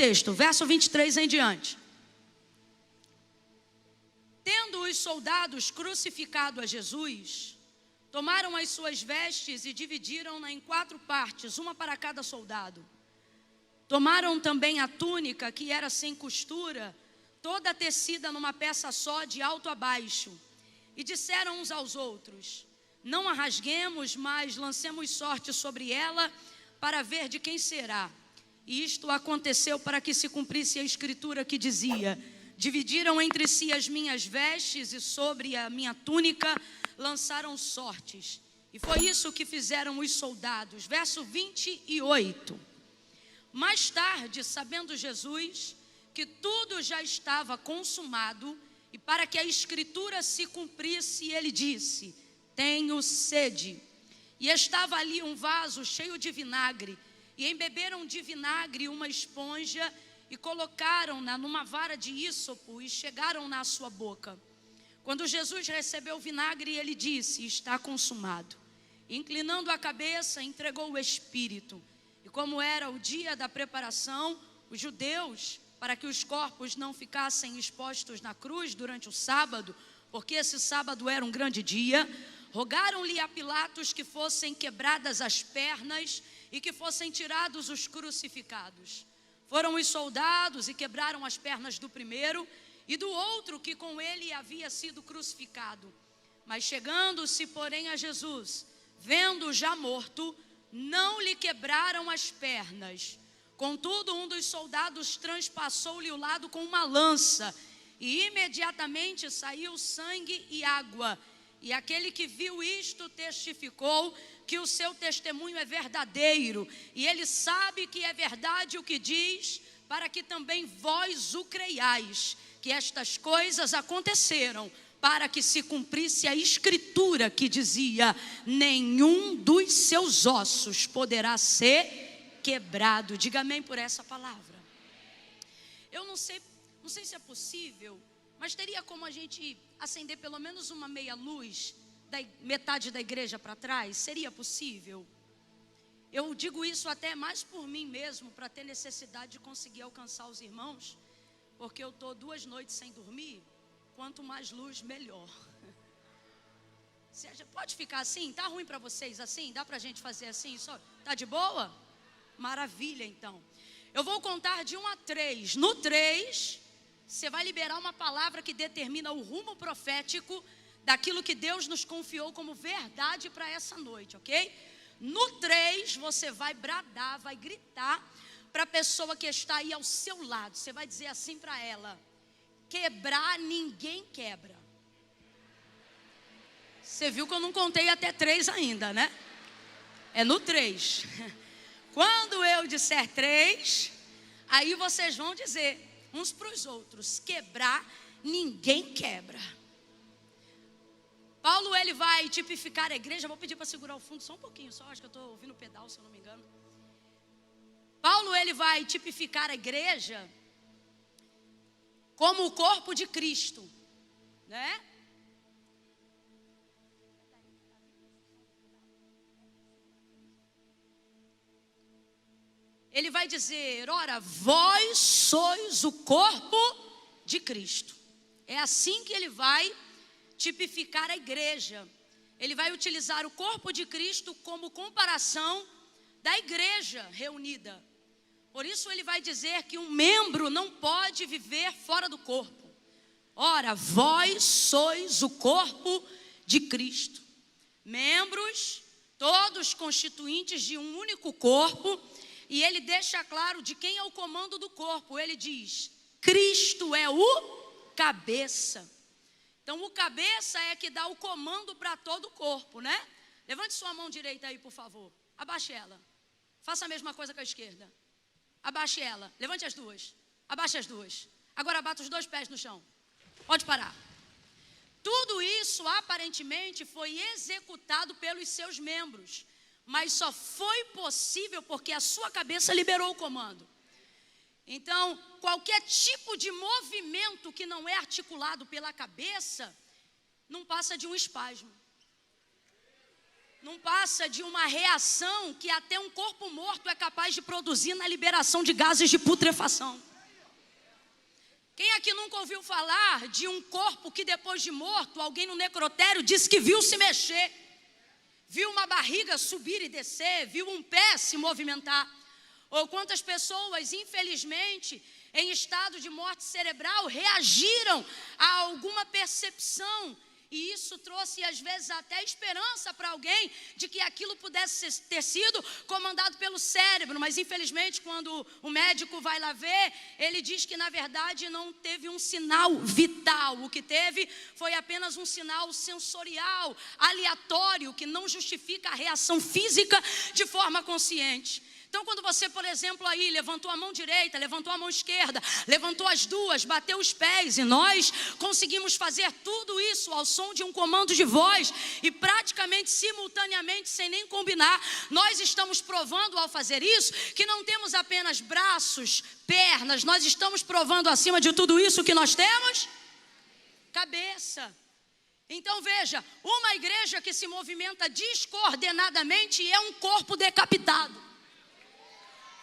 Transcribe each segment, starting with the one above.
texto, verso 23 em diante. Tendo os soldados crucificado a Jesus, tomaram as suas vestes e dividiram-na em 4 partes, uma para cada soldado. Tomaram também a túnica, que era sem costura, toda tecida numa peça só, de alto a baixo. E disseram uns aos outros: não a rasguemos, mas lancemos sorte sobre ela, para ver de quem será. E isto aconteceu para que se cumprisse a escritura que dizia: dividiram entre si as minhas vestes, e sobre a minha túnica lançaram sortes. E foi isso que fizeram os soldados. Verso 28. Mais tarde, sabendo Jesus que tudo já estava consumado, e para que a escritura se cumprisse, ele disse: tenho sede. E estava ali um vaso cheio de vinagre, e embeberam de vinagre uma esponja, e colocaram-na numa vara de ísopo, e chegaram-na à sua boca. Quando Jesus recebeu o vinagre, ele disse: está consumado. E, inclinando a cabeça, entregou o Espírito. E como era o dia da preparação, os judeus, para que os corpos não ficassem expostos na cruz durante o sábado, porque esse sábado era um grande dia, rogaram-lhe a Pilatos que fossem quebradas as pernas e que fossem tirados os crucificados. Foram os soldados e quebraram as pernas do primeiro e do outro que com ele havia sido crucificado. Mas chegando-se, porém, a Jesus, vendo-o já morto, não lhe quebraram as pernas. Contudo, um dos soldados transpassou-lhe o lado com uma lança, e imediatamente saiu sangue e água. E aquele que viu isto testificou que o seu testemunho é verdadeiro, e ele sabe que é verdade o que diz, para que também vós o creiais, que estas coisas aconteceram, para que se cumprisse a escritura que dizia: nenhum dos seus ossos poderá ser quebrado. Diga amém por essa palavra. Eu não sei se é possível, mas teria como a gente acender pelo menos uma meia luz da metade da igreja para trás? Seria possível? Eu digo isso até mais por mim mesmo, para ter necessidade de conseguir alcançar os irmãos, porque eu estou 2 noites sem dormir. Quanto mais luz, melhor. Pode ficar assim? Tá ruim para vocês assim? Dá para a gente fazer assim? Só tá de boa? Maravilha, então. Eu vou contar de 1 a 3. No 3, você vai liberar uma palavra que determina o rumo profético daquilo que Deus nos confiou como verdade para essa noite, ok? No 3, você vai bradar, vai gritar para a pessoa que está aí ao seu lado. Você vai dizer assim para ela: quebrar ninguém quebra. Você viu que eu não contei até 3 ainda, né? É no 3. Quando eu disser 3, aí vocês vão dizer uns para os outros: quebrar ninguém quebra. Paulo, ele vai tipificar a igreja. Vou pedir para segurar o fundo só um pouquinho, só acho que eu estou ouvindo o pedal, se eu não me engano. Paulo, ele vai tipificar a igreja como o corpo de Cristo, né? Ele vai dizer: ora, vós sois o corpo de Cristo. É assim que ele vai tipificar a igreja. Ele vai utilizar o corpo de Cristo como comparação da igreja reunida. Por isso ele vai dizer que um membro não pode viver fora do corpo. Ora, vós sois o corpo de Cristo. Membros, todos constituintes de um único corpo. E ele deixa claro de quem é o comando do corpo. Ele diz: Cristo é o cabeça. Então o cabeça é que dá o comando para todo o corpo, né? Levante sua mão direita aí, por favor. Abaixe ela. Faça a mesma coisa com a esquerda. Abaixe ela. Levante as duas. Abaixe as duas. Agora bata os 2 pés no chão. Pode parar. Tudo isso aparentemente foi executado pelos seus membros, mas só foi possível porque a sua cabeça liberou o comando. Então, qualquer tipo de movimento que não é articulado pela cabeça, não passa de um espasmo. não passa de uma reação que até um corpo morto é capaz de produzir na liberação de gases de putrefação. Quem aqui nunca ouviu falar de um corpo que depois de morto, alguém no necrotério disse que viu se mexer, viu uma barriga subir e descer, viu um pé se movimentar? Ou quantas pessoas, infelizmente, em estado de morte cerebral, reagiram a alguma percepção, e isso trouxe às vezes até esperança para alguém de que aquilo pudesse ter sido comandado pelo cérebro, mas infelizmente quando o médico vai lá ver, ele diz que na verdade não teve um sinal vital, o que teve foi apenas um sinal sensorial, aleatório, que não justifica a reação física de forma consciente. Então quando você, por exemplo, aí levantou a mão direita, levantou a mão esquerda, levantou as duas, bateu os pés, e nós conseguimos fazer tudo isso ao som de um comando de voz e praticamente simultaneamente, sem nem combinar, nós estamos provando ao fazer isso que não temos apenas braços, pernas, nós estamos provando acima de tudo isso que nós temos cabeça. Então veja, uma igreja que se movimenta descoordenadamente é um corpo decapitado.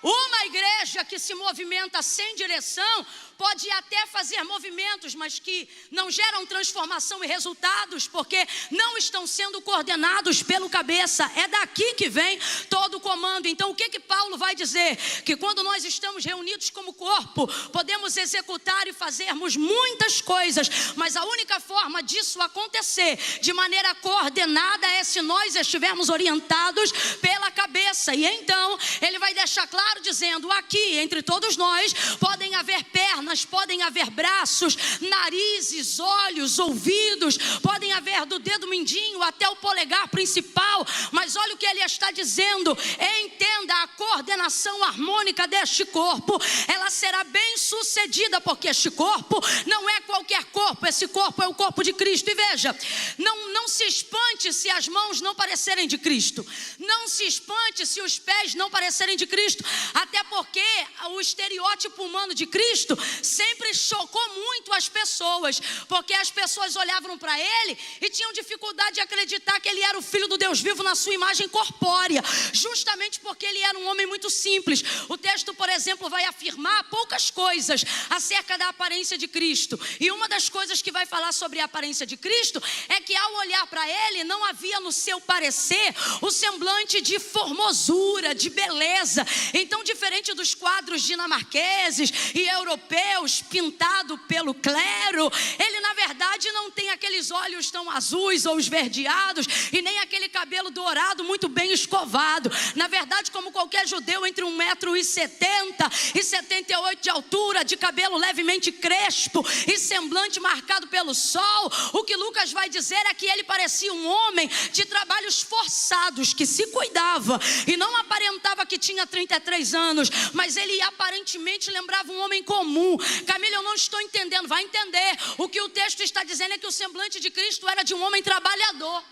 Uma igreja que se movimenta sem direção pode até fazer movimentos, mas que não geram transformação e resultados, porque não estão sendo coordenados pelo cabeça. É daqui que vem todo o comando. Então o que Paulo vai dizer? Que quando nós estamos reunidos como corpo, podemos executar e fazermos muitas coisas, mas a única forma disso acontecer de maneira coordenada é se nós estivermos orientados pela cabeça. E então ele vai deixar claro dizendo: aqui entre todos nós podem haver pernas, podem haver braços, narizes, olhos, ouvidos, podem haver do dedo mindinho até o polegar principal, mas olha o que ele está dizendo: entenda, a coordenação harmônica deste corpo, ela será bem sucedida, porque este corpo não é qualquer corpo, esse corpo é o corpo de Cristo. E veja, não se espante se as mãos não parecerem de Cristo, não se espante se os pés não parecerem de Cristo, até porque o estereótipo humano de Cristo sempre chocou muito as pessoas, porque as pessoas olhavam para ele e tinham dificuldade de acreditar que ele era o Filho do Deus vivo na sua imagem corpórea, justamente porque ele era um homem muito simples. O texto, por exemplo, vai afirmar poucas coisas acerca da aparência de Cristo, e uma das coisas que vai falar sobre a aparência de Cristo é que ao olhar para ele não havia no seu parecer o semblante de formosura, de beleza. Então, diferente dos quadros dinamarqueses e europeus pintado pelo clero, ele na verdade não tem aqueles olhos tão azuis ou esverdeados e nem aquele cabelo dourado muito bem escovado. Na verdade, como qualquer judeu entre 1,70 m e 78 de altura, de cabelo levemente crespo e semblante marcado pelo sol, o que Lucas vai dizer é que ele parecia um homem de trabalhos forçados, que se cuidava e não aparentava que tinha 33 anos, mas ele aparentemente lembrava um homem comum. Camila, eu não estou entendendo. Vai entender. O que o texto está dizendo é que o semblante de Cristo era de um homem trabalhador,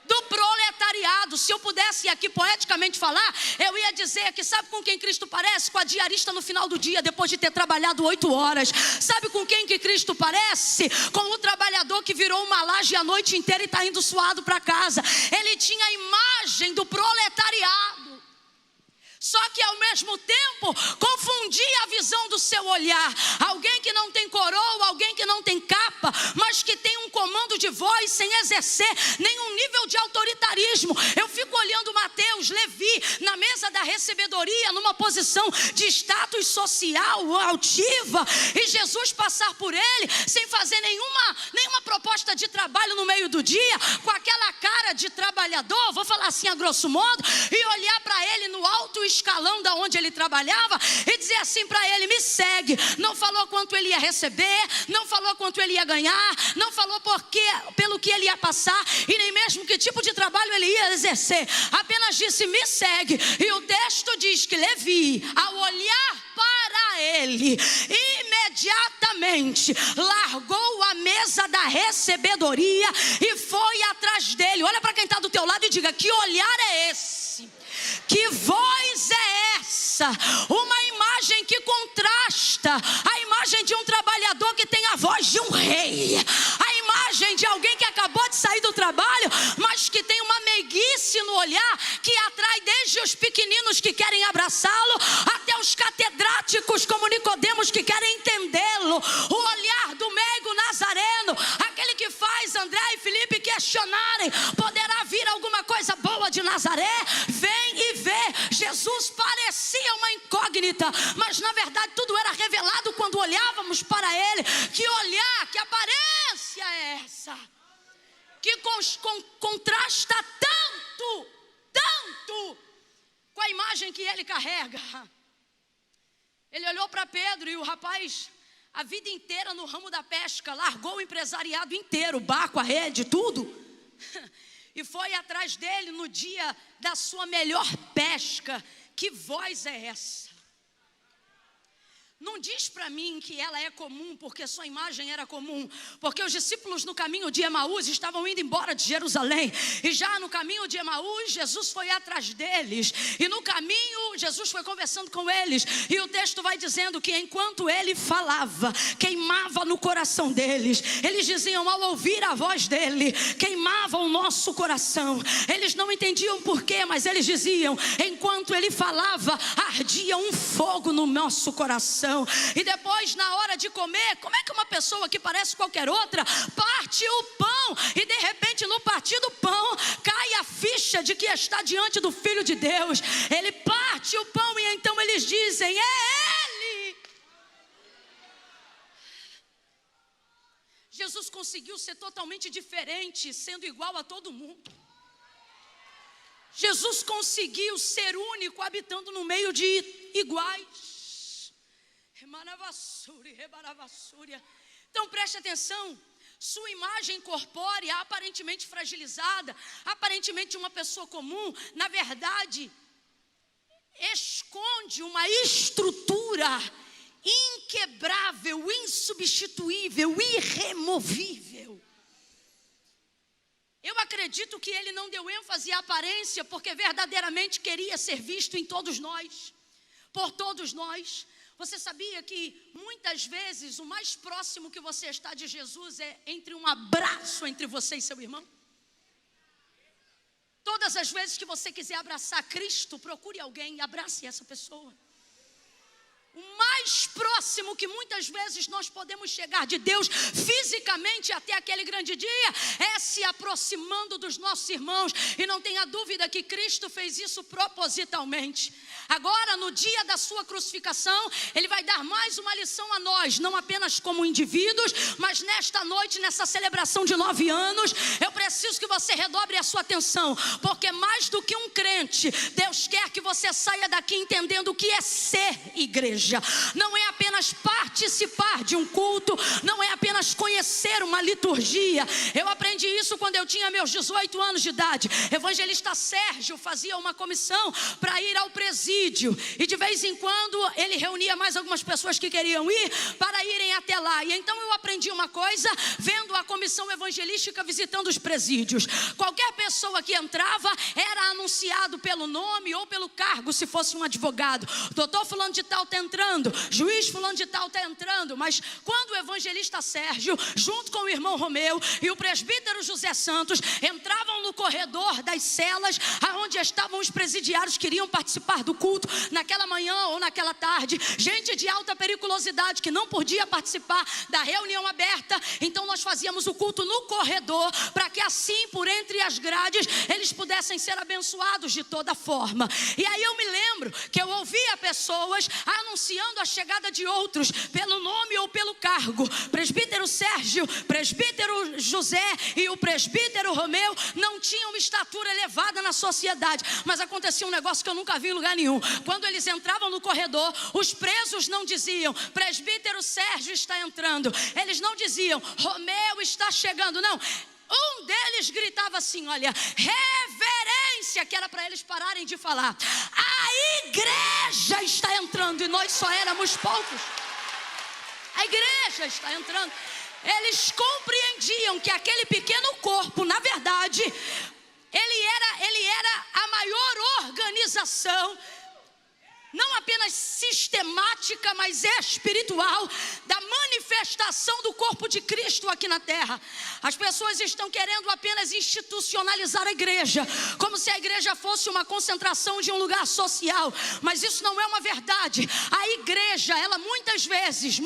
do proletariado. Se eu pudesse aqui poeticamente falar, eu ia dizer que sabe com quem Cristo parece? Com a diarista no final do dia, depois de ter trabalhado 8 horas. Sabe com quem que Cristo parece? Com o trabalhador que virou uma laje a noite inteira e está indo suado para casa. Ele tinha a imagem do proletariado, só que ao mesmo tempo confundia a visão do seu olhar. Alguém que não tem coroa, alguém que não tem capa, mas que tem um comando de voz sem exercer nenhum nível de autoritarismo. Eu fico olhando Mateus, Levi, na mesa da recebedoria, numa posição de status social altiva, e Jesus passar por ele sem fazer nenhuma proposta de trabalho no meio do dia, com aquela cara de trabalhador, vou falar assim a grosso modo, e olhar para ele no alto escalão da onde ele trabalhava e dizer assim para ele: me segue. Não falou quanto ele ia receber, não falou quanto ele ia ganhar, não falou pelo que ele ia passar e nem mesmo que tipo de trabalho ele ia exercer, apenas disse: me segue. E o texto diz que Levi, ao olhar para ele, imediatamente largou a mesa da recebedoria e foi atrás dele. Olha para quem está do teu lado e diga: que olhar é esse? Que voz é essa? Uma imagem que contrasta a imagem de um trabalhador que tem a voz de um rei, a imagem de alguém que acabou de sair do trabalho, mas que tem uma meiguice olhar que atrai desde os pequeninos que querem abraçá-lo, até os catedráticos como Nicodemos que querem entendê-lo. O olhar do meigo nazareno, aquele que faz André e Felipe questionarem: poderá vir alguma coisa boa de Nazaré? Vem e vê. Jesus parecia uma incógnita, mas na verdade tudo era revelado quando olhávamos para ele. Que olhar, que aparência é essa? Que contrasta tanto com a imagem que ele carrega. Ele olhou para Pedro e o rapaz, a vida inteira no ramo da pesca, largou o empresariado inteiro, o barco, a rede, tudo, e foi atrás dele no dia da sua melhor pesca. Que voz é essa? Não diz para mim que ela é comum, porque sua imagem era comum. Porque os discípulos no caminho de Emaús estavam indo embora de Jerusalém. E já no caminho de Emaús, Jesus foi atrás deles. E no caminho, Jesus foi conversando com eles. E o texto vai dizendo que enquanto ele falava, queimava no coração deles. Eles diziam, ao ouvir a voz dele, queimava o nosso coração. Eles não entendiam porquê, mas eles diziam, enquanto ele falava, ardia um fogo no nosso coração. E depois, na hora de comer, como é que uma pessoa que parece qualquer outra parte o pão e de repente no partir do pão cai a ficha de que está diante do Filho de Deus? Ele parte o pão e então eles dizem, é ele. Jesus conseguiu ser totalmente diferente, sendo igual a todo mundo. Jesus conseguiu ser único, habitando no meio de iguais. Então preste atenção. Sua imagem corpórea, aparentemente fragilizada, aparentemente uma pessoa comum, na verdade esconde uma estrutura inquebrável, insubstituível, irremovível. Eu acredito que ele não deu ênfase à aparência, porque verdadeiramente queria ser visto em todos nós, por todos nós. Você sabia que muitas vezes o mais próximo que você está de Jesus é entre um abraço entre você e seu irmão? Todas as vezes que você quiser abraçar Cristo, procure alguém e abrace essa pessoa. O mais próximo que muitas vezes nós podemos chegar de Deus fisicamente até aquele grande dia é se aproximando dos nossos irmãos. E não tenha dúvida que Cristo fez isso propositalmente. Agora, no dia da sua crucificação, Ele vai dar mais uma lição a nós, não apenas como indivíduos, mas nesta noite, nessa celebração de 9 anos, eu preciso que você redobre a sua atenção, porque mais do que um crente, Deus quer que você saia daqui entendendo o que é ser igreja. Não é apenas participar de um culto, não é apenas conhecer uma liturgia. Eu aprendi isso quando eu tinha meus 18 anos de idade. Evangelista Sérgio fazia uma comissão para ir ao presídio, e de vez em quando ele reunia mais algumas pessoas que queriam ir para irem até lá. E então eu aprendi uma coisa vendo a comissão evangelística visitando os presídios. Qualquer pessoa que entrava era anunciado pelo nome ou pelo cargo, se fosse um advogado. Doutor fulano de tal está entrando, juiz fulano de tal está entrando. Mas quando o evangelista Sérgio, junto com o irmão Romeu e o presbítero José Santos, entravam no corredor das celas aonde estavam os presidiários que iriam participar do culto naquela manhã ou naquela tarde, gente de alta periculosidade que não podia participar da reunião aberta, então nós fazíamos o culto no corredor, para que assim, por entre as grades, eles pudessem ser abençoados de toda forma. E aí eu me lembro que eu ouvia pessoas anunciando a chegada de outros pelo nome ou pelo cargo. Presbítero Sérgio, presbítero José e o presbítero Romeu não tinham estatura elevada na sociedade, mas acontecia um negócio que eu nunca vi em lugar nenhum. Quando eles entravam no corredor, os presos não diziam, presbítero Sérgio está entrando. Eles não diziam, Romeu está chegando, não. Um deles gritava assim, olha, reverência, que era para eles pararem de falar. A igreja está entrando, e nós só éramos poucos. A igreja está entrando. Eles compreendiam que aquele pequeno corpo, na verdade, ele era a maior organização, não apenas sistemática, mas espiritual, da manifestação manifestação do corpo de Cristo aqui na terra. As pessoas estão querendo apenas institucionalizar a igreja, como se a igreja fosse uma concentração de um lugar social, mas isso não é uma verdade. A igreja, ela muitas vezes,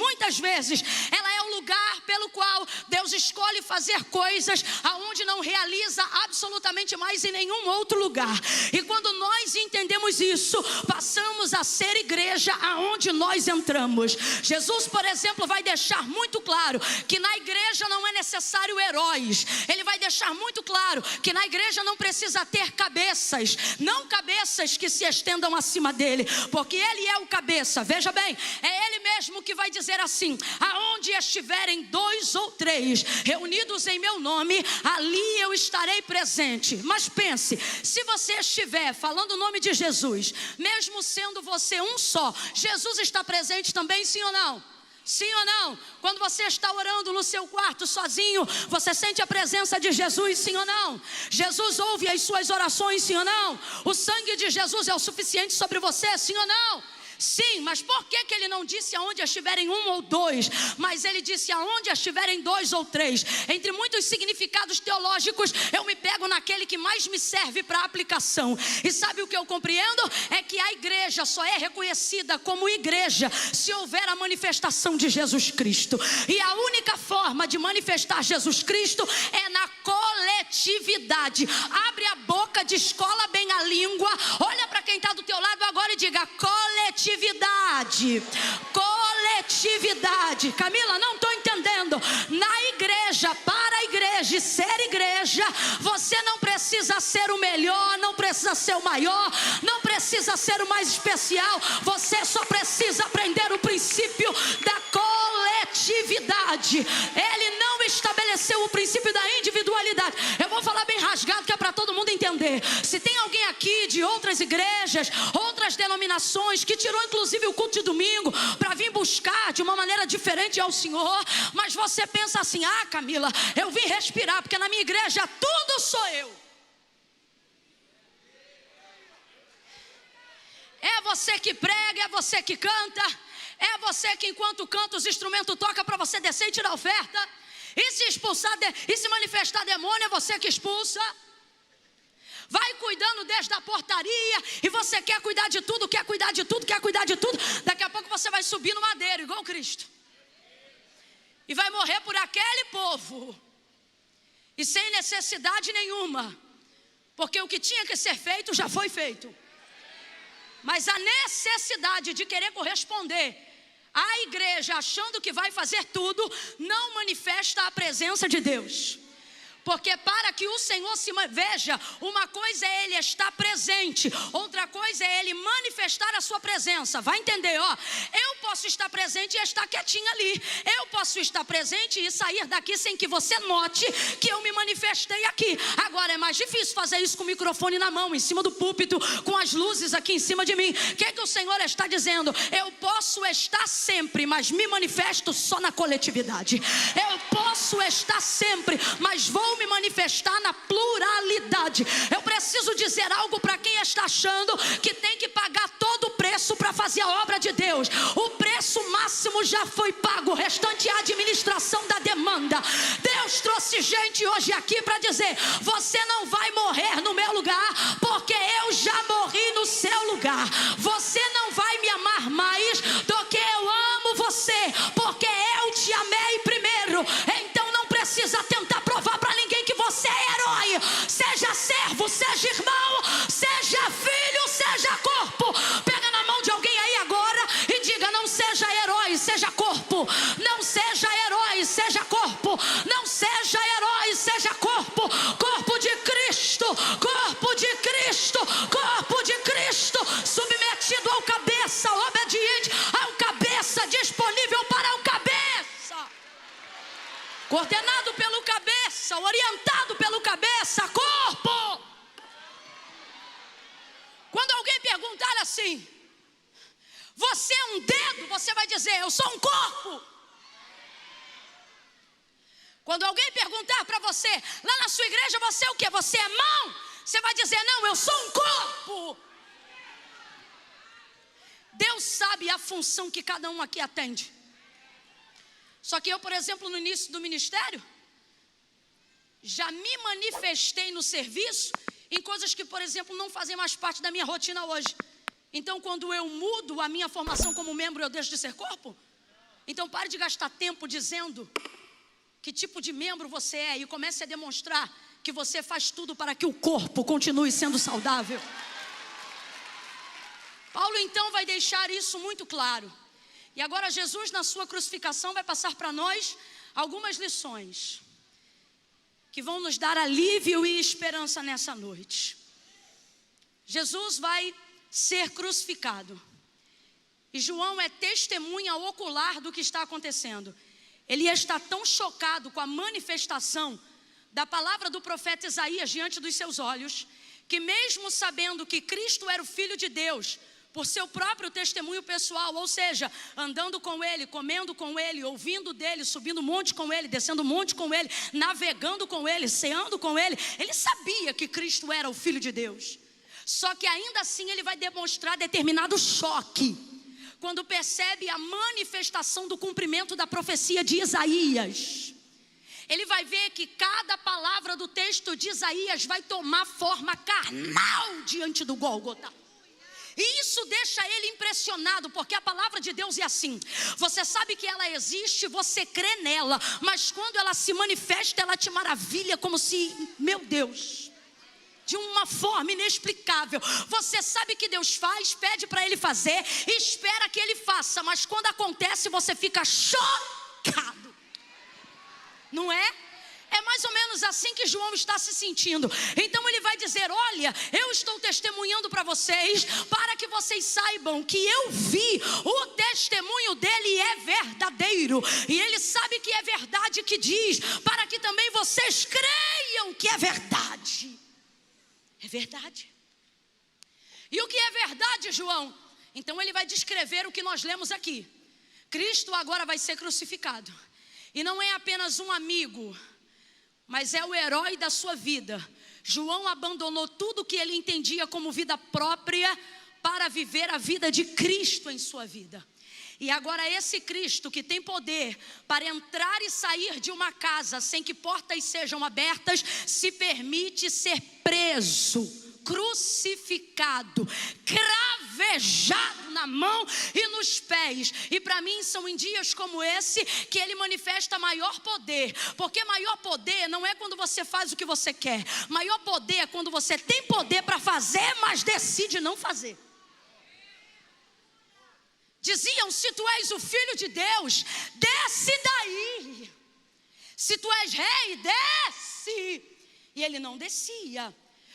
ela é o lugar pelo qual Deus escolhe fazer coisas aonde não realiza absolutamente mais em nenhum outro lugar. E quando nós entendemos isso, passamos a ser igreja aonde nós entramos. Jesus, por exemplo, vai deixar muito claro que na igreja não é necessário heróis. Ele vai deixar muito claro que na igreja não precisa ter cabeças, não cabeças que se estendam acima dele, porque ele é o cabeça. Veja bem, é ele mesmo que vai dizer assim: aonde estiverem 2 ou 3 reunidos em meu nome, ali eu estarei presente. Mas pense, se você estiver falando o nome de Jesus, mesmo sendo você um só, Jesus está presente também, sim ou não? Sim ou não? Quando você está orando no seu quarto sozinho, você sente a presença de Jesus, sim ou não? Jesus ouve as suas orações, sim ou não? O sangue de Jesus é o suficiente sobre você, sim ou não? Sim, mas por que ele não disse aonde estiverem 1 ou 2, mas ele disse aonde estiverem 2 ou 3? Entre muitos significados teológicos, eu me pego naquele que mais me serve para aplicação. E sabe o que eu compreendo? É que a igreja só é reconhecida como igreja se houver a manifestação de Jesus Cristo. E a única forma de manifestar Jesus Cristo é na coletividade. Abre a boca, descola bem a língua, olha para quem está do teu lado agora e diga: coletividade. Camila, não estou entendendo. Na igreja, para a igreja e ser igreja, você não precisa ser o melhor, não precisa ser o maior, não precisa ser o mais especial. Você só precisa aprender o princípio da coletividade. Ele não estabeleceu o princípio da individualidade. Eu vou falar bem rasgado que é para todo mundo entender. Se tem alguém aqui de outras igrejas, outras denominações, que tirou inclusive o culto de domingo para vir buscar de uma maneira diferente ao Senhor, mas você pensa assim: ah, Camila, eu vim respirar porque na minha igreja tudo sou eu. É você que prega, é você que canta, é você que enquanto canta os instrumentos toca para você descer e tirar a oferta. E se expulsar, e se manifestar demônio, é você que expulsa. Vai cuidando desde a portaria, e você quer cuidar de tudo, quer cuidar de tudo. Daqui a pouco você vai subir no madeiro, igual Cristo, e vai morrer por aquele povo, e sem necessidade nenhuma, porque o que tinha que ser feito já foi feito. Mas a necessidade de querer corresponder à igreja achando que vai fazer tudo, não manifesta a presença de Deus. Porque para que o Senhor se veja, uma coisa é Ele estar presente, outra coisa é Ele manifestar a sua presença. Vai entender, ó? Eu posso estar presente e estar quietinho ali. Eu posso estar presente e sair daqui sem que você note que eu me manifestei aqui. Agora é mais difícil fazer isso com o microfone na mão, em cima do púlpito, com as luzes aqui em cima de mim. O que é que o Senhor está dizendo? Eu posso estar sempre, mas me manifesto só na coletividade. Eu posso estar sempre, mas vou me manifestar na pluralidade. Eu preciso dizer algo para quem está achando que tem que pagar todo o preço para fazer a obra de Deus. O preço máximo já foi pago, o restante é a administração da demanda. Deus trouxe gente hoje aqui para dizer: você não vai morrer no meu lugar, porque eu já morri no seu lugar. Você não vai me amar mais do que eu amo você, porque eu te amei primeiro. Então não precisa tentar provar para ninguém que você é herói. Seja servo, seja irmão, seja filho, seja corpo. Pega na mão de alguém aí agora e diga: não seja herói, seja corpo. Não seja herói, seja corpo. Não seja herói, seja corpo. Corpo de Cristo, corpo de Cristo, corpo de Cristo, submetido ao cabeça, obediente ao cabeça, disponível para o cabeça, coordenado pelo cabeça, orientado pelo cabeça, corpo. Quando alguém perguntar assim: você é um dedo? Você vai dizer: eu sou um corpo. Quando alguém perguntar para você, lá na sua igreja, você é o quê? Você é mão? Você vai dizer: não, eu sou um corpo. Deus sabe a função que cada um aqui atende. Só que eu, por exemplo, no início do ministério, já me manifestei no serviço em coisas que, por exemplo, não fazem mais parte da minha rotina hoje. Então, quando eu mudo a minha formação como membro, eu deixo de ser corpo? Então, pare de gastar tempo dizendo que tipo de membro você é e comece a demonstrar que você faz tudo para que o corpo continue sendo saudável. Paulo, então, vai deixar isso muito claro. E agora Jesus, na sua crucificação, vai passar para nós algumas lições que vão nos dar alívio e esperança nessa noite. Jesus vai ser crucificado. E João é testemunha ocular do que está acontecendo. Ele está tão chocado com a manifestação da palavra do profeta Isaías diante dos seus olhos, que mesmo sabendo que Cristo era o Filho de Deus, por seu próprio testemunho pessoal, ou seja, andando com ele, comendo com ele, ouvindo dele, subindo monte com ele, descendo monte com ele, navegando com ele, ceando com ele, ele sabia que Cristo era o Filho de Deus. Só que ainda assim ele vai demonstrar determinado choque quando percebe a manifestação do cumprimento da profecia de Isaías. Ele vai ver que cada palavra do texto de Isaías vai tomar forma carnal diante do Gólgota. E isso deixa ele impressionado, porque a palavra de Deus é assim: você sabe que ela existe, você crê nela, mas quando ela se manifesta, ela te maravilha como se, meu Deus, de uma forma inexplicável. Você sabe que Deus faz, pede para Ele fazer, espera que Ele faça, mas quando acontece você fica chocado, não é? É mais ou menos assim que João está se sentindo. Então ele vai dizer: olha, eu estou testemunhando para vocês, para que vocês saibam que eu vi, o testemunho dele é verdadeiro, e ele sabe que é verdade que diz, para que também vocês creiam que é verdade. É verdade. E o que é verdade, João? Então ele vai descrever o que nós lemos aqui. Cristo agora vai ser crucificado, e não é apenas um amigo, mas é o herói da sua vida. João abandonou tudo que ele entendia como vida própria para viver a vida de Cristo em sua vida. E agora esse Cristo que tem poder para entrar e sair de uma casa sem que portas sejam abertas, se permite ser preso, crucificado, cravejado na mão e nos pés. E para mim são em dias como esse que ele manifesta maior poder, porque maior poder não é quando você faz o que você quer, maior poder é quando você tem poder para fazer, mas decide não fazer. Diziam: se tu és o Filho de Deus, desce daí. Se tu és rei, desce. E ele não descia.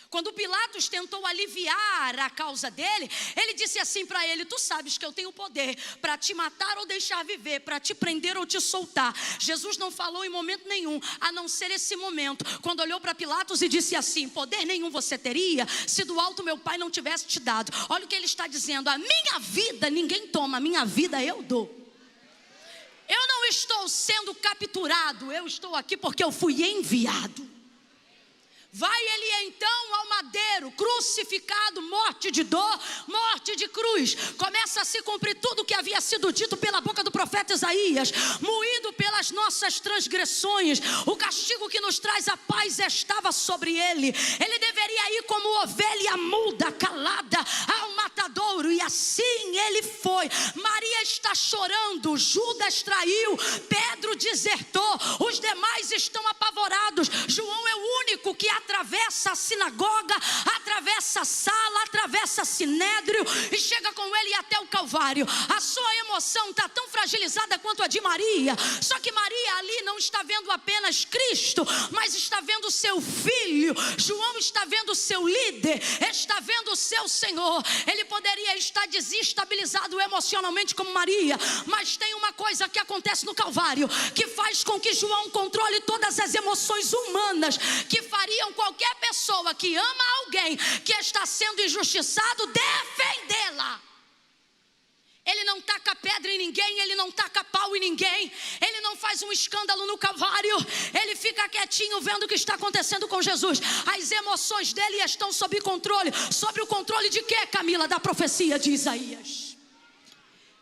Quando Pilatos tentou aliviar a causa dele, ele disse assim para ele: tu sabes que eu tenho poder para te matar ou deixar viver, para te prender ou te soltar. Jesus não falou em momento nenhum, a não ser esse momento, quando olhou para Pilatos e disse assim: poder nenhum você teria, se do alto meu Pai não tivesse te dado. Olha o que ele está dizendo: a minha vida ninguém toma, a minha vida eu dou. Eu não estou sendo capturado, eu estou aqui porque eu fui enviado. Vai ele então ao madeiro, crucificado, morte de dor, morte de cruz. Começa a se cumprir tudo o que havia sido dito pela boca do profeta Isaías: moído pelas nossas transgressões, o castigo que nos traz a paz estava sobre ele. Ele deveria ir como ovelha muda, calada ao matadouro, e assim ele foi. Maria está chorando, Judas traiu, Pedro desertou, os demais estão apavorados. João é o único que atravessa a sinagoga, atravessa a sala, atravessa Sinédrio e chega com ele até o Calvário. A sua emoção está tão fragilizada quanto a de Maria, só que Maria ali não está vendo apenas Cristo, mas está vendo o seu filho. João está vendo o seu líder, está vendo o seu Senhor. Ele poderia estar desestabilizado emocionalmente como Maria, mas tem uma coisa que acontece no Calvário que faz com que João controle todas as emoções humanas que fariam qualquer pessoa que ama alguém que está sendo injustiçado defendê-la. Ele não taca pedra em ninguém, ele não taca pau em ninguém, ele não faz um escândalo no Calvário, ele fica quietinho vendo o que está acontecendo com Jesus. As emoções dele estão sob controle. Sobre o controle de quê, Camila? Da profecia de Isaías.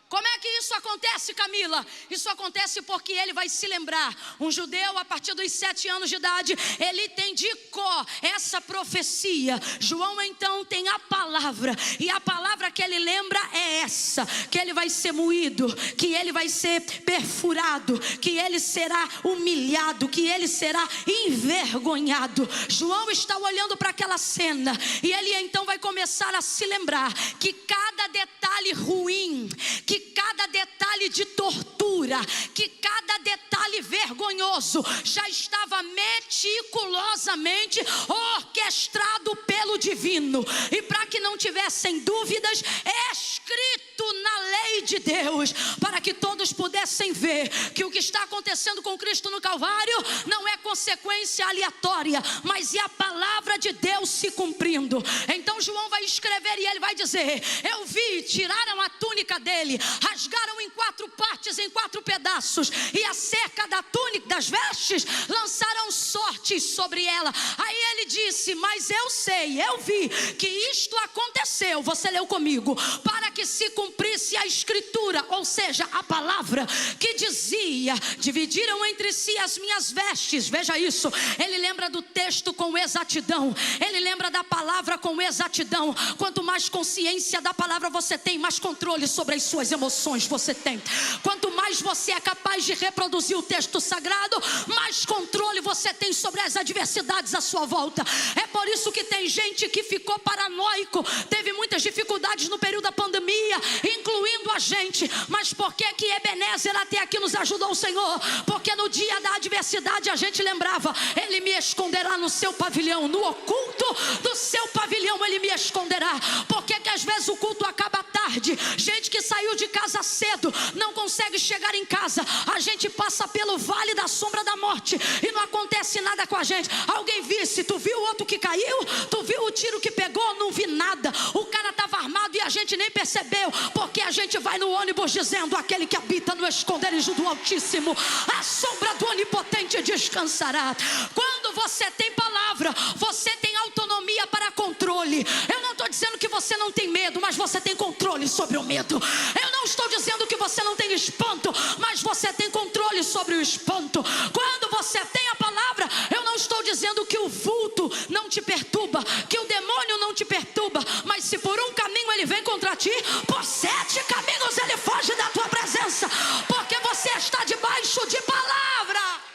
Como é que isso acontece, Camila? Isso acontece porque ele vai se lembrar. Um judeu, a partir dos 7 anos de idade, ele tem de cor essa profecia. João então tem a palavra, e a palavra que ele lembra é essa: que ele vai ser moído, que ele vai ser perfurado, que ele será humilhado, que ele será envergonhado. João está olhando para aquela cena, e ele então vai começar a se lembrar que cada detalhe ruim, que cada detalhe de tortura, que cada detalhe vergonhoso já estava meticulosamente orquestrado pelo divino, e para que não tivessem dúvidas, escrito na lei de Deus, para que todos pudessem ver que o que está acontecendo com Cristo no Calvário não é consequência aleatória, mas é a palavra de Deus se cumprindo. Então João vai escrever e ele vai dizer: eu vi, tiraram a túnica dele, rasgaram em 4 partes, em 4 pedaços, e a cerca da túnica, das vestes, lançaram sortes sobre ela. Aí ele disse: mas eu sei, eu vi que isto aconteceu, você leu comigo, para que se cumprisse a escritura, ou seja, a palavra que dizia: dividiram entre si as minhas vestes. Veja isso, ele lembra do texto com exatidão, ele lembra da palavra com exatidão. Quanto mais consciência da palavra você tem, mais controle sobre as suas emoções você tem. Quanto mais você é capaz de reproduzir o texto sagrado, mais controle você tem sobre as adversidades à sua volta. É por isso que tem gente que ficou paranoico, teve muitas dificuldades no período da pandemia, incluindo a gente. Mas por que que Ebenezer até aqui nos ajudou o Senhor? Porque no dia da adversidade a gente lembrava: ele me esconderá no seu pavilhão, no oculto do seu pavilhão ele me esconderá. Por que que às vezes o culto acaba tarde? Gente que saiu de casa cedo não consegue chegar em casa. A gente passa pelo vale da sombra da morte e não acontece nada com a gente. Alguém visse? Tu viu o outro que caiu? Tu viu o tiro que pegou? Não vi nada. O cara estava armado e a gente nem percebeu, porque a gente vai no ônibus dizendo: aquele que habita no esconderijo do Altíssimo, a sombra do Onipotente descansará. Quando você tem palavra, você tem autonomia para controle. Eu não estou dizendo que você não tem medo, mas você tem controle sobre o medo. Eu não estou dizendo que você não tem espanto, mas você tem controle sobre o espanto. Quando você tem a palavra, eu não estou dizendo que o vulto não te perturba, que o demônio não te perturba, mas se por um caminho ele vem contra ti, por 7 caminhos ele foge da tua presença, porque você está debaixo de palavra.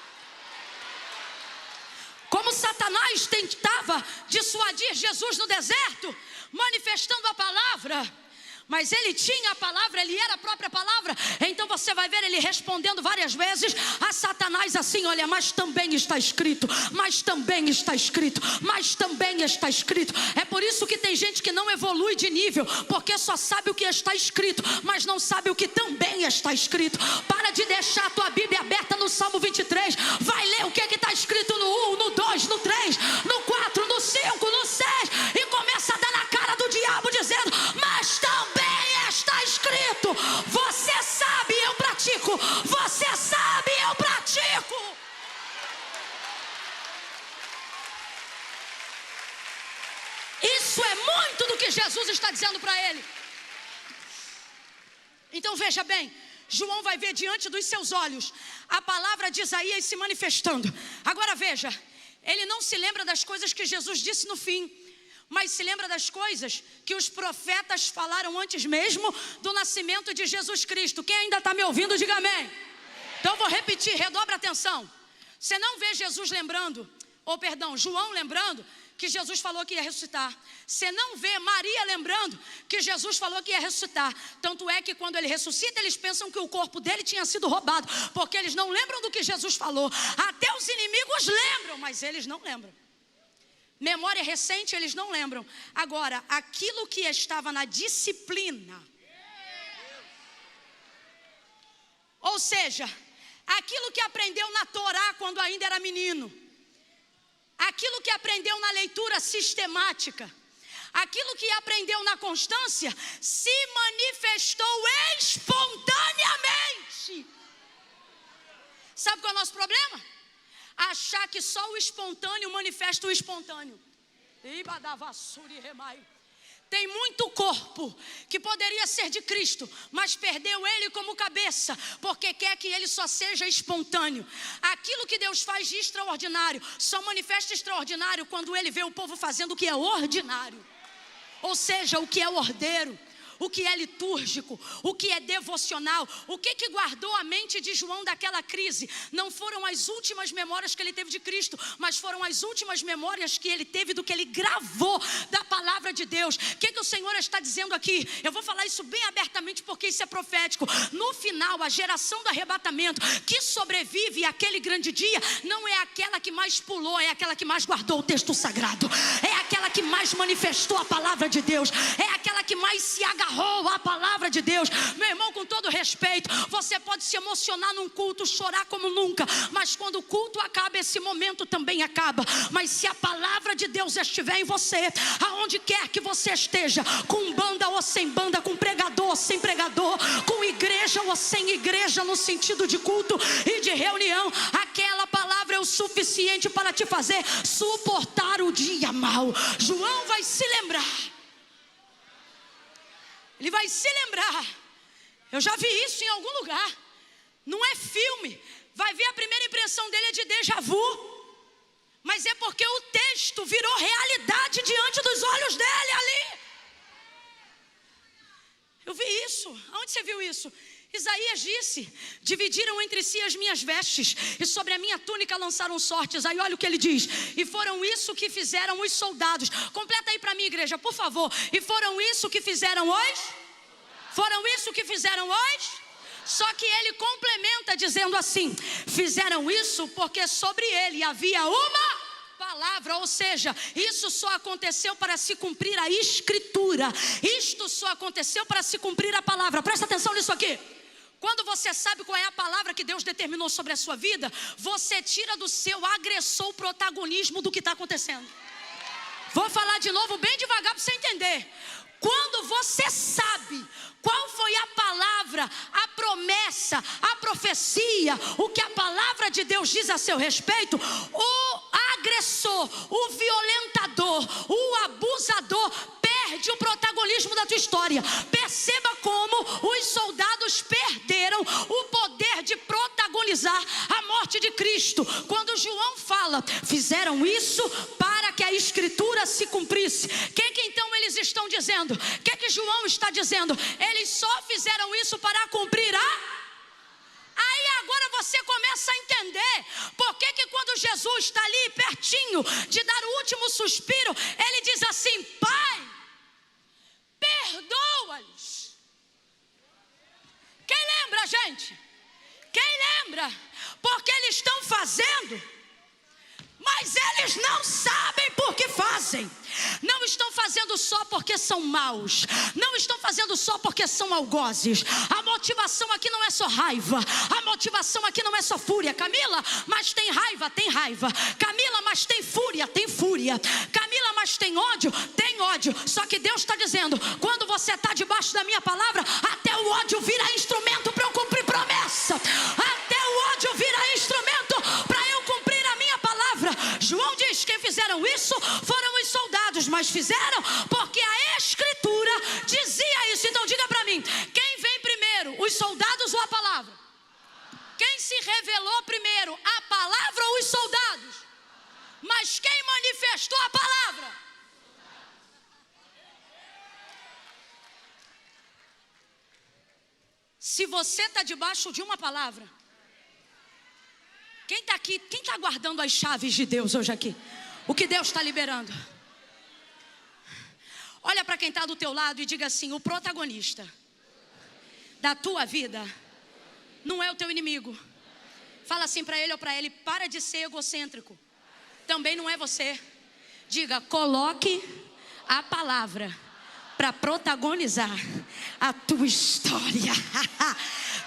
Como Satanás tentava dissuadir Jesus no deserto, manifestando a palavra, mas ele tinha a palavra, ele era a própria palavra. Então você vai ver ele respondendo várias vezes a Satanás assim: olha, mas também está escrito, mas também está escrito, mas também está escrito. É por isso que tem gente que não evolui de nível, porque só sabe o que está escrito, mas não sabe o que também está escrito. Para de deixar a tua Bíblia aberta no Salmo 23, vai ler o que está escrito no 1, no 2, no 3, no 4, no 5, no 6, e começa a dar na cara do diabo dizendo: mas também está escrito. Você sabe, eu pratico. Você sabe, eu pratico. Isso é muito do que Jesus está dizendo para ele. Então veja bem, João vai ver diante dos seus olhos a palavra de Isaías se manifestando. Agora veja, ele não se lembra das coisas que Jesus disse no fim, mas se lembra das coisas que os profetas falaram antes mesmo do nascimento de Jesus Cristo. Quem ainda está me ouvindo, diga amém. Então vou repetir, redobra a atenção. Você não vê Jesus lembrando, João lembrando que Jesus falou que ia ressuscitar. Você não vê Maria lembrando que Jesus falou que ia ressuscitar. Tanto é que quando ele ressuscita, eles pensam que o corpo dele tinha sido roubado, porque eles não lembram do que Jesus falou. Até os inimigos lembram, mas eles não lembram. Memória recente eles não lembram. Agora, aquilo que estava na disciplina, ou seja, aquilo que aprendeu na Torá quando ainda era menino, aquilo que aprendeu na leitura sistemática, aquilo que aprendeu na constância, se manifestou espontaneamente. Sabe qual é o nosso problema? Achar que só o espontâneo manifesta o espontâneo. Tem muito corpo que poderia ser de Cristo, mas perdeu ele como cabeça, porque quer que ele só seja espontâneo. Aquilo que Deus faz de extraordinário só manifesta extraordinário quando ele vê o povo fazendo o que é ordinário. Ou seja, o que é ordeiro, o que é litúrgico, o que é devocional. O que guardou a mente de João daquela crise? Não foram as últimas memórias que ele teve de Cristo, mas foram as últimas memórias que ele teve do que ele gravou da palavra de Deus. O que o Senhor está dizendo aqui? Eu vou falar isso bem abertamente porque isso é profético. No final, a geração do arrebatamento que sobrevive àquele grande dia não é aquela que mais pulou, é aquela que mais guardou o texto sagrado, é aquela que mais manifestou a palavra de Deus, é aquela que mais se agarrou a palavra de Deus. Meu irmão, com todo respeito, você pode se emocionar num culto, chorar como nunca, mas quando o culto acaba, esse momento também acaba. Mas se a palavra de Deus estiver em você, aonde quer que você esteja, com banda ou sem banda, com pregador ou sem pregador, com igreja ou sem igreja, no sentido de culto e de reunião, aquela palavra é o suficiente para te fazer suportar o dia mau. João vai se lembrar. Ele vai se lembrar. Eu já vi isso em algum lugar. Não é filme. Vai ver, a primeira impressão dele é de déjà vu. Mas é porque o texto virou realidade diante dos olhos dele ali. Eu vi isso. Aonde você viu isso? Isaías disse: dividiram entre si as minhas vestes, e sobre a minha túnica lançaram sortes. Aí olha o que ele diz: e foram isso que fizeram os soldados. Completa aí para mim, igreja, por favor. E foram isso que fizeram os? Foram isso que fizeram os? Só que ele complementa dizendo assim: fizeram isso porque sobre ele havia uma palavra. Ou seja, isso só aconteceu para se cumprir a escritura. Isto só aconteceu para se cumprir a palavra. Presta atenção nisso aqui. Quando você sabe qual é a palavra que Deus determinou sobre a sua vida, você tira do seu agressor o protagonismo do que está acontecendo. Vou falar de novo bem devagar para você entender. Quando você sabe qual foi a palavra, a promessa, a profecia, o que a palavra de Deus diz a seu respeito, o agressor, o violentador, o abusador perde o protagonismo da tua história. Perceba como os soldados perderam o poder de protagonizar a morte de Cristo. Quando João fala, fizeram isso para que a escritura se cumprisse. O que então eles estão dizendo? O que João está dizendo? Eles só fizeram isso para cumprir a... Aí agora você começa a entender por que quando Jesus está ali pertinho de dar o último suspiro, ele diz assim: Pai, perdoa-lhes. Quem lembra, gente? Quem lembra? Porque eles estão fazendo, mas eles não sabem por que fazem. Não estão fazendo só porque são maus. Não estão fazendo só porque são algozes. A motivação aqui não é só raiva. A motivação aqui não é só fúria. Camila, mas tem raiva, tem raiva. Camila, mas tem fúria, tem fúria. Camila, mas tem ódio, tem ódio. Só que Deus está dizendo: quando você está debaixo da minha palavra, até o ódio vira instrumento para eu cumprir promessa. Até o ódio vira instrumento para eu cumprir a minha palavra. João diz: quem fizeram isso foram os soldados, mas fizeram porque a escritura dizia isso. Então diga para mim, quem vem primeiro, os soldados ou a palavra? Quem se revelou primeiro, a palavra ou os soldados? Mas quem manifestou a palavra? Se você está debaixo de uma palavra, quem está aqui, quem está guardando as chaves de Deus hoje aqui? O que Deus está liberando? Olha para quem está do teu lado e diga assim: o protagonista da tua vida não é o teu inimigo. Fala assim para ele ou para ele: para de ser egocêntrico. Também não é você. Diga: coloque a palavra para protagonizar a tua história.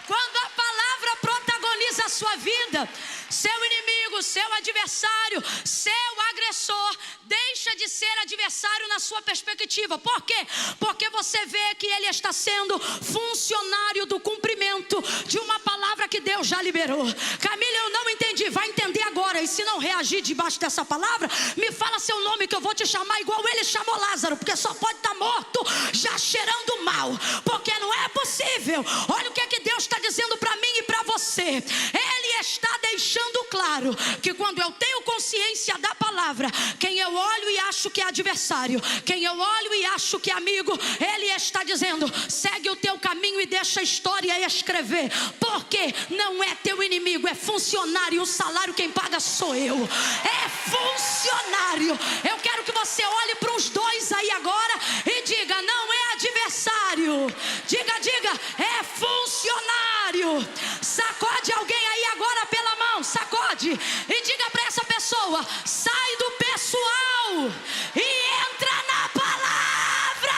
Quando a palavra protagoniza a sua vida, seu inimigo, seu adversário, seu agressor, deixa de ser adversário na sua perspectiva. Por quê? Porque você vê que ele está sendo funcionário do cumprimento de uma palavra que Deus já liberou. Camila, eu não entendi. Vai entender agora. E se não reagir debaixo dessa palavra, me fala seu nome que eu vou te chamar igual ele chamou Lázaro, porque só pode estar morto já cheirando mal, porque não é possível. Olha o que é que Deus está dizendo para mim e para você. Ele está deixando claro que quando eu tenho consciência da palavra, quem eu olho e acho que é adversário, quem eu olho e acho que é amigo, ele está dizendo: segue o teu caminho e deixa a história escrever, porque não é teu inimigo, é funcionário, e o salário quem paga sou eu. É funcionário. Eu quero que você olhe para os dois aí agora e diga: não é adversário. Diga, é funcionário. Sacode alguém aí agora pela mão, sacode, e diga para essa pessoa: sai do pessoal e entra na palavra.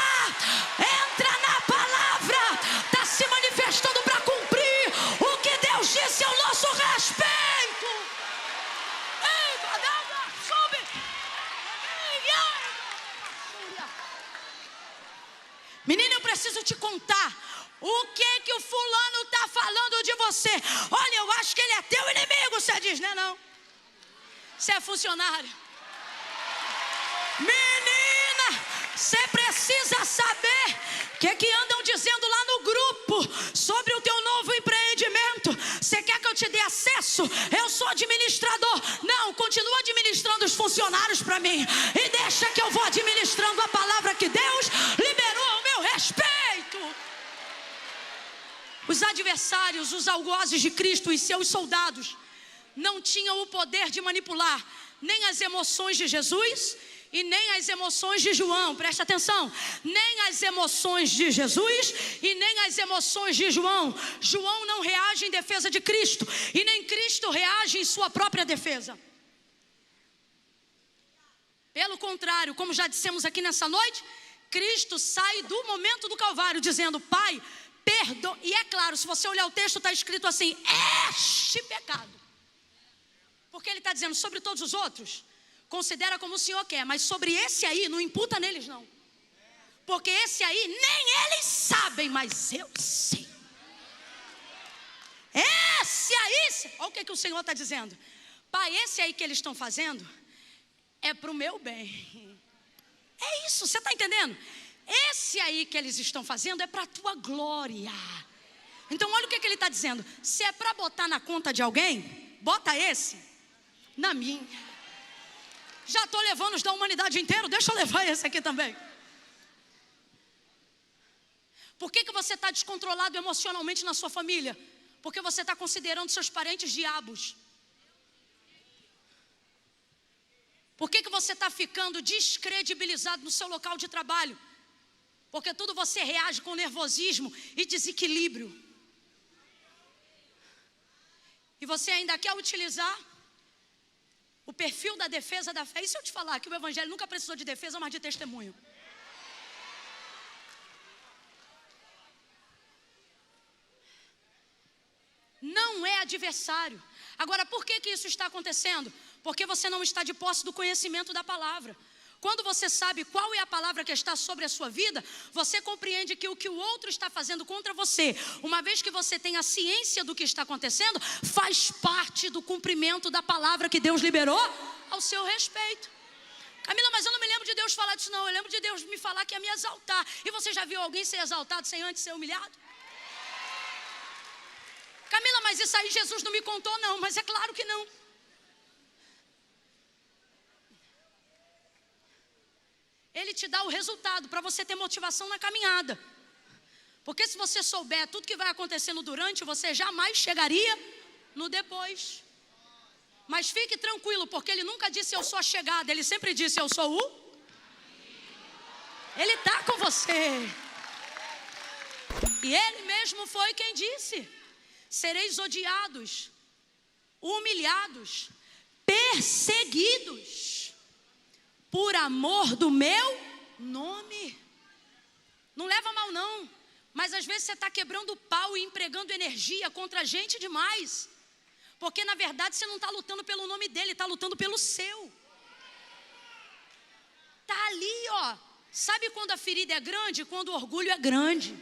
Entra na palavra. Está se manifestando para cumprir o que Deus disse ao nosso respeito. Menina, eu preciso te contar o que o fulano está falando de você. Olha, eu acho que ele é teu inimigo. Você diz: não é não, você é funcionário. Menina, você precisa saber o que andam dizendo lá no grupo sobre o teu novo empreendimento. Você quer que eu te dê acesso? Eu sou administrador. Não, continua administrando os funcionários para mim e deixa que eu vou administrando a palavra que Deus liberou ao meu respeito. Os adversários, os algozes de Cristo e seus soldados não tinham o poder de manipular nem as emoções de Jesus e nem as emoções de João. Presta atenção: nem as emoções de Jesus e nem as emoções de João. João não reage em defesa de Cristo e nem Cristo reage em sua própria defesa. Pelo contrário, como já dissemos aqui nessa noite, Cristo sai do momento do Calvário dizendo: Pai, perdoa. E é claro, se você olhar o texto, está escrito assim: este pecado. Porque ele está dizendo: sobre todos os outros, considera como o Senhor quer, mas sobre esse aí, não imputa neles não. Porque esse aí, nem eles sabem, mas eu sei. Esse aí, olha o que o Senhor está dizendo: Pai, esse aí que eles estão fazendo é para o meu bem. É isso, você está entendendo? Esse aí que eles estão fazendo é para a tua glória. Então olha o que ele está dizendo: se é para botar na conta de alguém, bota esse na minha. Já estou levando os da humanidade inteira, deixa eu levar esse aqui também. Por que você está descontrolado emocionalmente na sua família? Porque você está considerando seus parentes diabos. Por que você está ficando descredibilizado no seu local de trabalho? Porque tudo você reage com nervosismo e desequilíbrio. E você ainda quer utilizar o perfil da defesa da fé. E se eu te falar que o evangelho nunca precisou de defesa, mas de testemunho? Não é adversário. Agora, por que isso está acontecendo? Porque você não está de posse do conhecimento da palavra. Quando você sabe qual é a palavra que está sobre a sua vida, você compreende que o que o outro está fazendo contra você, uma vez que você tem a ciência do que está acontecendo, faz parte do cumprimento da palavra que Deus liberou ao seu respeito. Camila, mas eu não me lembro de Deus falar disso não. Eu lembro de Deus me falar que ia me exaltar. E você já viu alguém ser exaltado sem antes ser humilhado? Camila, mas isso aí Jesus não me contou não. Mas é claro que não. Ele te dá o resultado para você ter motivação na caminhada. Porque se você souber tudo que vai acontecer no durante, você jamais chegaria no depois. Mas fique tranquilo, porque ele nunca disse eu sou a chegada. Ele sempre disse eu sou o... Ele está com você. E ele mesmo foi quem disse: sereis odiados, humilhados, perseguidos por amor do meu nome. Não leva mal não, mas às vezes você está quebrando o pau e empregando energia contra a gente demais. Porque na verdade você não está lutando pelo nome dele, está lutando pelo seu. Está ali, ó. Sabe quando a ferida é grande? Quando o orgulho é grande.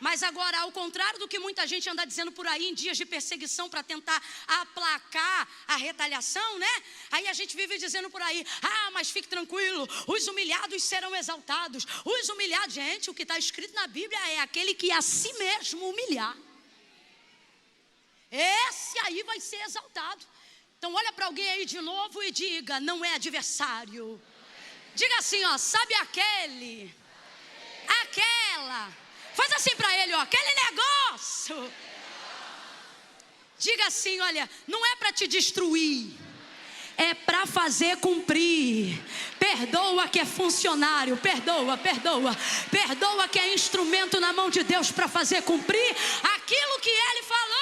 Mas agora, ao contrário do que muita gente anda dizendo por aí em dias de perseguição para tentar aplacar a retaliação, né? Aí a gente vive dizendo por aí, mas fique tranquilo, os humilhados serão exaltados. Os humilhados, gente, o que está escrito na Bíblia é aquele que a si mesmo humilhar. Esse aí vai ser exaltado. Então olha para alguém aí de novo e diga, não é adversário. Diga assim, ó, sabe aquele, aquela... Faz assim para ele, ó, aquele negócio. Diga assim, olha, não é para te destruir, é para fazer cumprir. Perdoa que é funcionário, perdoa que é instrumento na mão de Deus para fazer cumprir aquilo que ele falou.